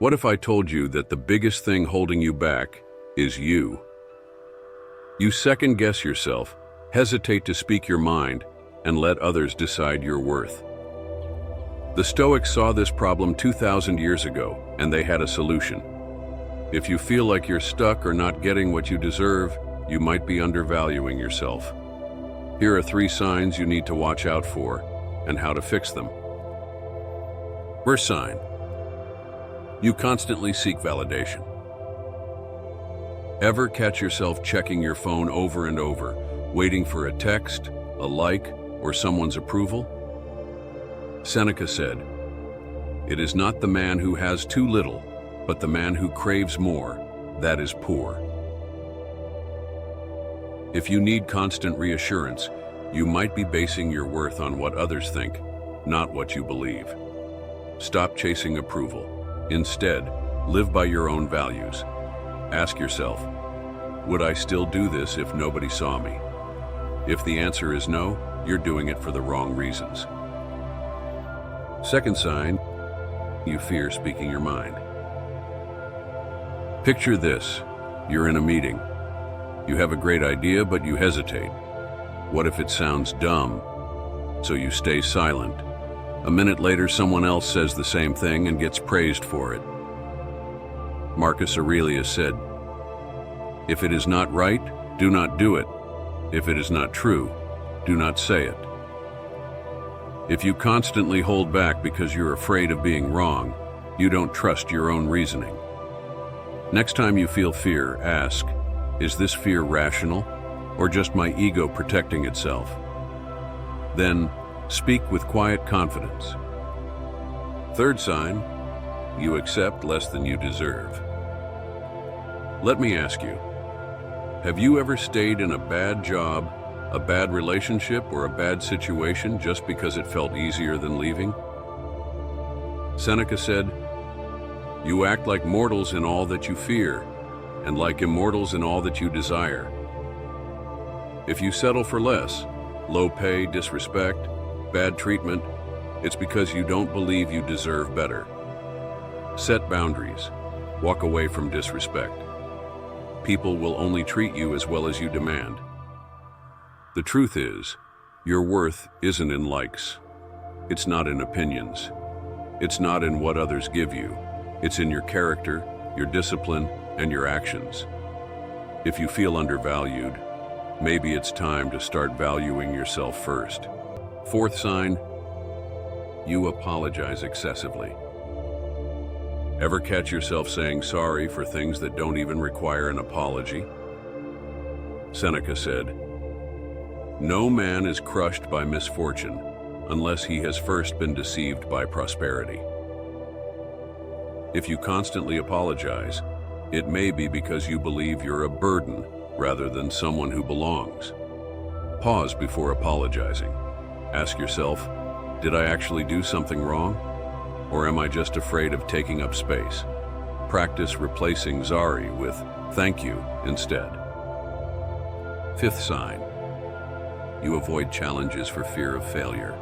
What if I told you that the biggest thing holding you back is you? You second-guess yourself, hesitate to speak your mind, and let others decide your worth. The Stoics saw this problem 2,000 years ago, and they had a solution. If you feel like you're stuck or not getting what you deserve, you might be undervaluing yourself. Here are 3 signs you need to watch out for and how to fix them. First sign: you constantly seek validation. Ever catch yourself checking your phone over and over, waiting for a text, a like, or someone's approval? Seneca said, "It is not the man who has too little, but the man who craves more, that is poor." If you need constant reassurance, you might be basing your worth on what others think, not what you believe. Stop chasing approval. Instead, live by your own values. Ask yourself, would I still do this if nobody saw me? If the answer is no, you're doing it for the wrong reasons. Second sign: you fear speaking your mind. Picture this: you're in a meeting. You have a great idea, but you hesitate. What if it sounds dumb? So you stay silent. A minute later, someone else says the same thing and gets praised for it. Marcus Aurelius said, "If it is not right, do not do it. If it is not true, do not say it." If you constantly hold back because you're afraid of being wrong, you don't trust your own reasoning. Next time you feel fear, ask, is this fear rational or just my ego protecting itself? Then, speak with quiet confidence. Third sign: you accept less than you deserve. Let me ask you, have you ever stayed in a bad job, a bad relationship, or a bad situation just because it felt easier than leaving? Seneca said, "You act like mortals in all that you fear, and like immortals in all that you desire." If you settle for less, low pay, disrespect, bad treatment, it's because you don't believe you deserve better. Set boundaries. Walk away from disrespect. People will only treat you as well as you demand. The truth is, your worth isn't in likes. It's not in opinions. It's not in what others give you. It's in your character, your discipline, and your actions. If you feel undervalued, maybe it's time to start valuing yourself first. Fourth sign: you apologize excessively. Ever catch yourself saying sorry for things that don't even require an apology? Seneca said, "No man is crushed by misfortune unless he has first been deceived by prosperity." If you constantly apologize, it may be because you believe you're a burden rather than someone who belongs. Pause before apologizing. Ask yourself, did I actually do something wrong? Or am I just afraid of taking up space? Practice replacing sorry with thank you instead. Fifth sign: you avoid challenges for fear of failure.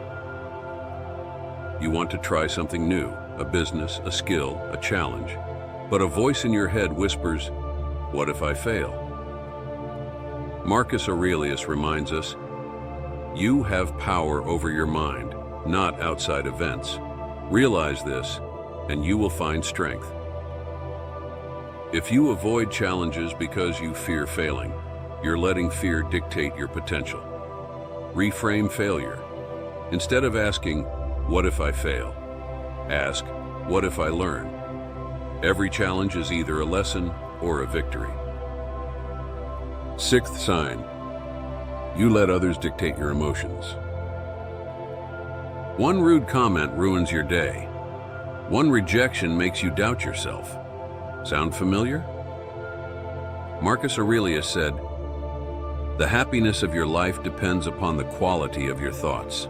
You want to try something new, a business, a skill, a challenge, but a voice in your head whispers, what if I fail? Marcus Aurelius reminds us, you have power over your mind, not outside events. Realize this, and you will find strength. If you avoid challenges because you fear failing, you're letting fear dictate your potential. Reframe failure. Instead of asking, what if I fail? Ask, what if I learn? Every challenge is either a lesson or a victory. Sixth sign: you let others dictate your emotions. One rude comment ruins your day. One rejection makes you doubt yourself. Sound familiar? Marcus Aurelius said, "The happiness of your life depends upon the quality of your thoughts."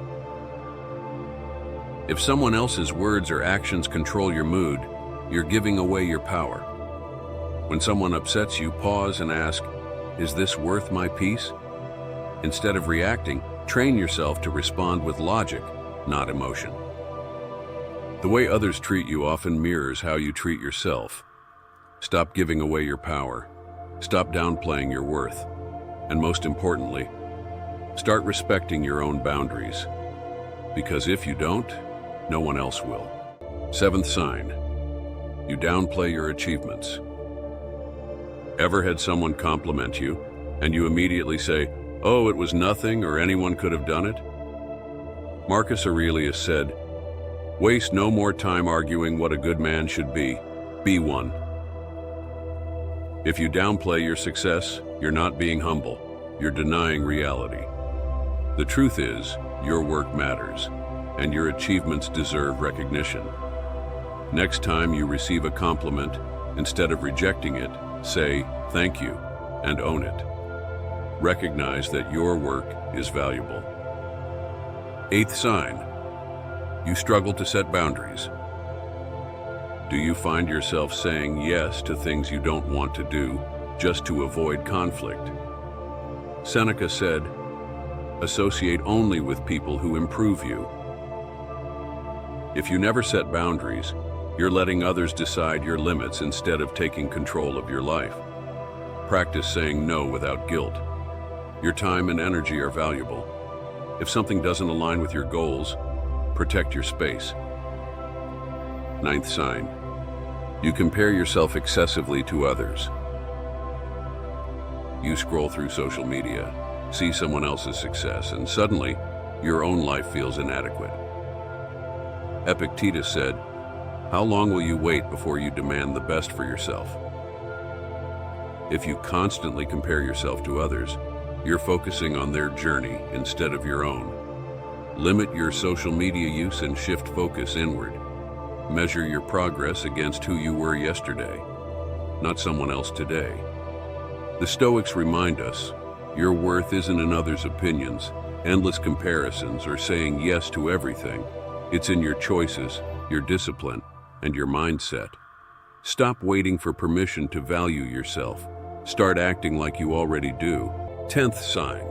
If someone else's words or actions control your mood, you're giving away your power. When someone upsets you, pause and ask, is this worth my peace? Instead of reacting, train yourself to respond with logic, not emotion. The way others treat you often mirrors how you treat yourself. Stop giving away your power. Stop downplaying your worth. And most importantly, start respecting your own boundaries. Because if you don't, no one else will. Seventh sign, you downplay your achievements. Ever had someone compliment you, and you immediately say, "Oh, it was nothing," or "anyone could have done it"? Marcus Aurelius said, "Waste no more time arguing what a good man should be one." If you downplay your success, you're not being humble. You're denying reality. The truth is, your work matters, and your achievements deserve recognition. Next time you receive a compliment, instead of rejecting it, say, "Thank you," and own it. Recognize that your work is valuable. Eighth sign, you struggle to set boundaries. Do you find yourself saying yes to things you don't want to do just to avoid conflict? Seneca said, "Associate only with people who improve you." If you never set boundaries, you're letting others decide your limits instead of taking control of your life. Practice saying no without guilt. Your time and energy are valuable. If something doesn't align with your goals, protect your space. Ninth sign, you compare yourself excessively to others. You scroll through social media, see someone else's success, and suddenly, your own life feels inadequate. Epictetus said, "How long will you wait before you demand the best for yourself?" If you constantly compare yourself to others, you're focusing on their journey instead of your own. Limit your social media use and shift focus inward. Measure your progress against who you were yesterday, not someone else today. The Stoics remind us, your worth isn't in others' opinions, endless comparisons, or saying yes to everything. It's in your choices, your discipline, and your mindset. Stop waiting for permission to value yourself. Start acting like you already do. 10th sign,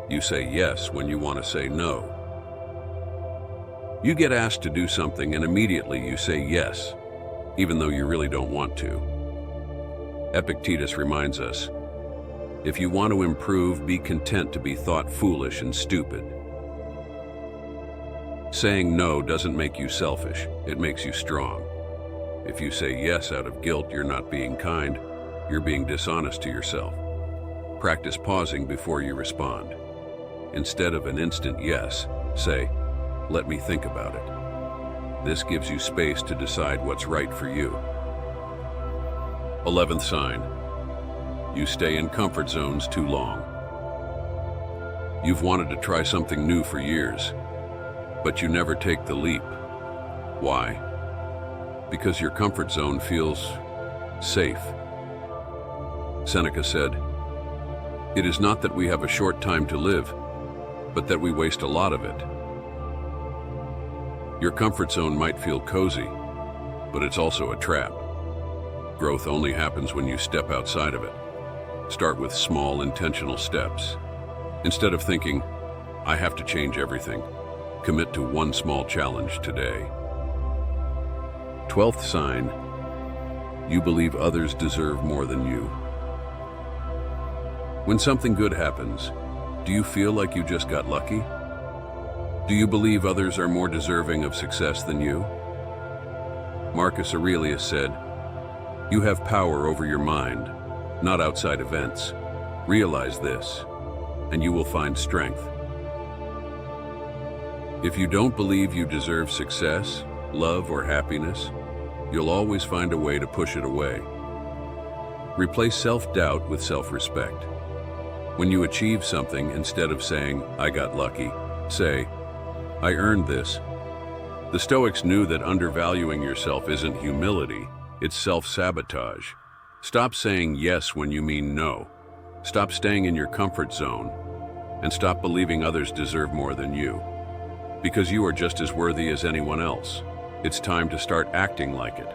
you say yes when you want to say no. You get asked to do something and immediately you say yes, even though you really don't want to. Epictetus reminds us, if you want to improve, be content to be thought foolish and stupid. Saying no doesn't make you selfish, it makes you strong. If you say yes out of guilt, you're not being kind, you're being dishonest to yourself. Practice pausing before you respond. Instead of an instant yes, say, "Let me think about it." This gives you space to decide what's right for you. 11th sign, you stay in comfort zones too long. You've wanted to try something new for years, but you never take the leap. Why? Because your comfort zone feels safe. Seneca said, "It is not that we have a short time to live, but that we waste a lot of it." Your comfort zone might feel cozy, but it's also a trap. Growth only happens when you step outside of it. Start with small, intentional steps. Instead of thinking, "I have to change everything," commit to one small challenge today. 12th sign, you believe others deserve more than you. When something good happens, do you feel like you just got lucky? Do you believe others are more deserving of success than you? Marcus Aurelius said, "You have power over your mind, not outside events. Realize this, and you will find strength." If you don't believe you deserve success, love, or happiness, you'll always find a way to push it away. Replace self-doubt with self-respect. When you achieve something, instead of saying, "I got lucky," say, "I earned this." The Stoics knew that undervaluing yourself isn't humility, it's self-sabotage. Stop saying yes when you mean no. Stop staying in your comfort zone, and stop believing others deserve more than you. Because you are just as worthy as anyone else. It's time to start acting like it.